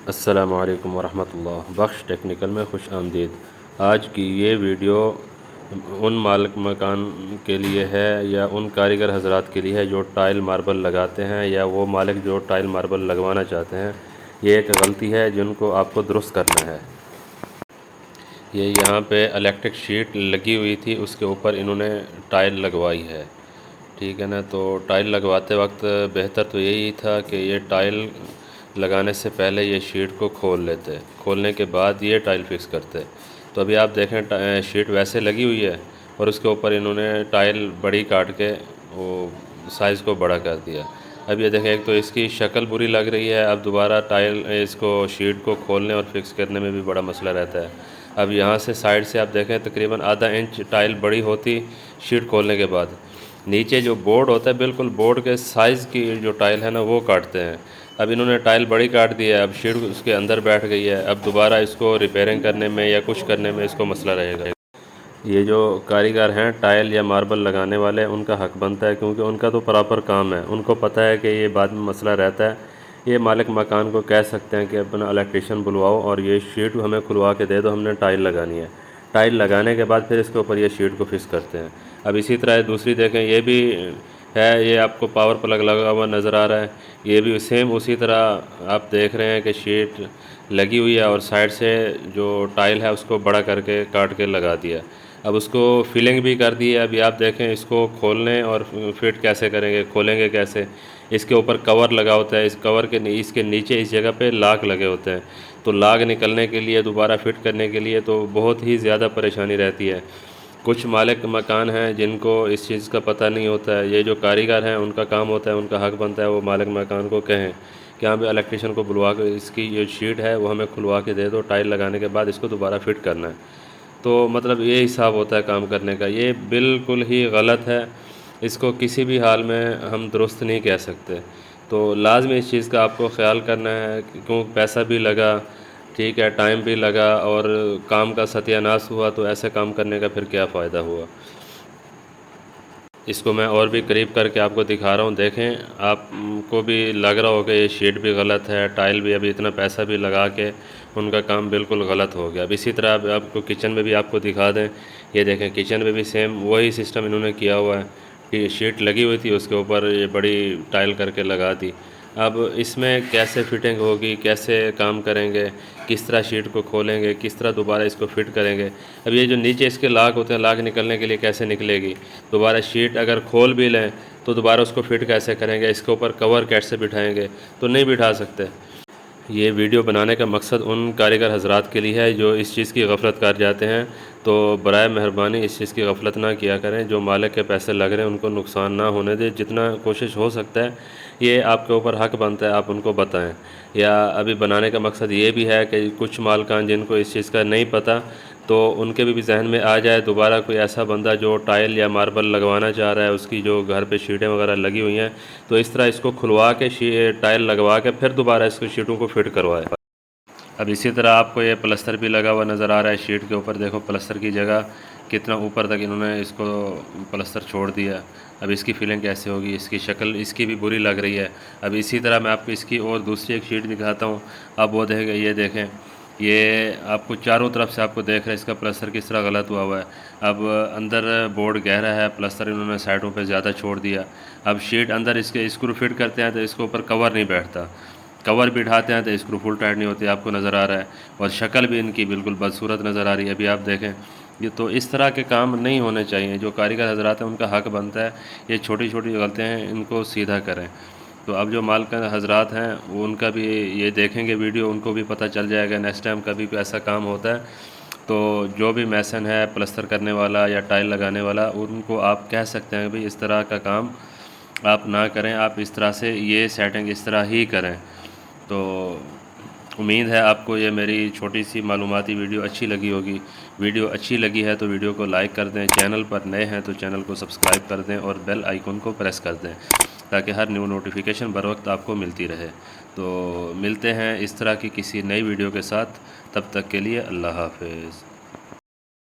अस्सलामु अलैकुम वरहमतुल्लाह। बख्श टेक्निकल में खुश आमदीद। आज की ये वीडियो उन मालिक मकान के लिए है या उन कारीगर हजरात के लिए है जो टाइल मार्बल लगाते हैं या वो मालिक जो टाइल मार्बल लगवाना चाहते हैं। ये एक गलती है जिनको आपको दुरुस्त करना है। ये यहाँ पे इलेक्ट्रिक शीट लगी हुई थी, उसके ऊपर इन्होंने टाइल लगवाई है, ठीक है ना। तो टाइल लगवाते वक्त बेहतर तो यही था कि ये टाइल लगाने से पहले ये शीट को खोल लेते, खोलने के बाद ये टाइल फिक्स करते। तो अभी आप देखें शीट वैसे लगी हुई है और उसके ऊपर इन्होंने टाइल बड़ी काट के वो साइज़ को बड़ा कर दिया। अब ये देखें, एक तो इसकी शक्ल बुरी लग रही है, अब दोबारा टाइल इसको शीट को खोलने और फिक्स करने में भी बड़ा मसला रहता है। अब यहाँ से साइड से आप देखें तकरीबन आधा इंच टाइल बड़ी होती शीट खोलने के बाद। नीचे जो बोर्ड होता है बिल्कुल बोर्ड के साइज़ की जो टाइल है ना वो काटते हैं। अब इन्होंने टाइल बड़ी काट दी है, अब शीट उसके अंदर बैठ गई है। अब दोबारा इसको रिपेयरिंग करने में या कुछ करने में इसको मसला रहेगा। ये जो कारीगर हैं टाइल या मार्बल लगाने वाले, उनका हक बनता है क्योंकि उनका तो प्रॉपर काम है। उनको पता है कि ये बाद में मसला रहता है। ये मालिक मकान को कह सकते हैं कि अपना इलेक्ट्रीशियन बुलवाओ और ये शीट हमें खुलवा के दे दो, हमने टाइल लगानी है। टाइल लगाने के बाद फिर इसके ऊपर ये शीट को फिक्स करते हैं। अब इसी तरह दूसरी देखें, ये भी है, ये आपको पावर प्लग लगा हुआ नज़र आ रहा है। ये भी सेम उसी तरह आप देख रहे हैं कि शीट लगी हुई है और साइड से जो टाइल है उसको बड़ा करके काट के लगा दिया। अब उसको फिलिंग भी कर दी है। अभी आप देखें, इसको खोलने और फिट कैसे करेंगे, खोलेंगे कैसे। इसके ऊपर कवर लगा होता है, इस कवर के इसके नीचे इस जगह पे लाक लगे होते हैं। तो लाक निकलने के लिए, दोबारा फिट करने के लिए तो बहुत ही ज़्यादा परेशानी रहती है। कुछ मालिक मकान हैं जिनको इस चीज़ का पता नहीं होता है। ये जो कारीगर हैं उनका काम होता है, उनका हक बनता है वो मालिक मकान को कहें कि हाँ भाई इलेक्ट्रीशियन को बुलवा के इसकी ये शीट है वो हमें खुलवा के दे दो, टाइल लगाने के बाद इसको दोबारा फिट करना है। तो मतलब ये हिसाब होता है काम करने का। ये बिल्कुल ही गलत है, इसको किसी भी हाल में हम दुरुस्त नहीं कह सकते। तो लाज़मी इस चीज़ का आपको ख़्याल करना है क्यों पैसा भी लगा, ठीक है, टाइम भी लगा और काम का सत्यानाश हुआ, तो ऐसे काम करने का फिर क्या फ़ायदा हुआ। इसको मैं और भी करीब करके आपको दिखा रहा हूँ। देखें, आपको भी लग रहा होगा ये शीट भी गलत है, टाइल भी, अभी इतना पैसा भी लगा के उनका काम बिल्कुल गलत हो गया। अब इसी तरह आपको किचन में भी आपको दिखा दें। ये देखें, किचन में भी सेम वही सिस्टम इन्होंने किया हुआ है कि शीट लगी हुई थी उसके ऊपर ये बड़ी टाइल करके लगा दी। अब इसमें कैसे फिटिंग होगी, कैसे काम करेंगे, किस तरह शीट को खोलेंगे, किस तरह दोबारा इसको फिट करेंगे। अब ये जो नीचे इसके लाक होते हैं, लाक निकलने के लिए कैसे निकलेगी। दोबारा शीट अगर खोल भी लें तो दोबारा उसको फिट कैसे करेंगे, इसके ऊपर कवर कैसे बिठाएंगे, तो नहीं बिठा सकते। ये वीडियो बनाने का मकसद उन कारीगर हजरात के लिए है जो इस चीज़ की गफलत कर जाते हैं। तो बराए मेहरबानी इस चीज़ की गफलत ना किया करें। जो मालिक के पैसे लग रहे हैं उनको नुकसान ना होने दें, जितना कोशिश हो सकता है ये आपके ऊपर हक बनता है आप उनको बताएं। या अभी बनाने का मकसद ये भी है कि कुछ मालकान जिनको इस चीज़ का नहीं पता, तो उनके भी जहन में आ जाए दोबारा कोई ऐसा बंदा जो टाइल या मार्बल लगवाना चाह रहा है, उसकी जो घर पे शीटें वगैरह लगी हुई हैं, तो इस तरह इसको खुलवा के टाइल लगवा के फिर दोबारा इसको शीटों को फिट करवाए। अब इसी तरह आपको ये प्लस्तर भी लगा हुआ नज़र आ रहा है शीट के ऊपर। देखो प्लस्तर की जगह कितना ऊपर तक इन्होंने इसको प्लस्तर छोड़ दिया। अब इसकी फीलिंग कैसे होगी, इसकी शक्ल इसकी भी बुरी लग रही है। अब इसी तरह मैं आपको इसकी और दूसरी एक शीट दिखाता हूँ। अब वो देखें, ये देखें, ये आपको चारों तरफ से आपको देख रहे हैं इसका प्लस्तर किस तरह गलत हुआ है। अब अंदर बोर्ड गहरा है, प्लस्तर इन्होंने साइडों पे ज़्यादा छोड़ दिया। अब शीट अंदर इसके स्क्रू फिट करते हैं तो इसके ऊपर कवर नहीं बैठता, कवर बिठाते हैं तो स्क्रू फुल टाइट नहीं होती, आपको नज़र आ रहा है। और शक्ल भी इनकी बिल्कुल बदसूरत नज़र आ रही है। अभी आप देखें, ये तो इस तरह के काम नहीं होने चाहिए। जो कारीगर हजरात हैं उनका हक बनता है ये छोटी छोटी गलतियाँ हैं इनको सीधा करें। तो अब जो मालिक हजरात हैं वो उनका भी ये देखेंगे वीडियो, उनको भी पता चल जाएगा नेक्स्ट टाइम कभी कोई ऐसा काम होता है तो जो भी मैसन है, प्लस्तर करने वाला या टाइल लगाने वाला, उनको आप कह सकते हैं भाई इस तरह का काम आप ना करें, आप इस तरह से ये सेटिंग इस तरह ही करें। तो उम्मीद है आपको ये मेरी छोटी सी मालूमाती वीडियो अच्छी लगी होगी। वीडियो अच्छी लगी है तो वीडियो को लाइक कर दें, चैनल पर नए हैं तो चैनल को सब्सक्राइब कर दें और बेल आइकन को प्रेस कर दें ताकि हर न्यू नोटिफिकेशन बर वक्त आपको मिलती रहे। तो मिलते हैं इस तरह की किसी नई वीडियो के साथ, तब तक के लिए अल्लाह हाफ़िज़।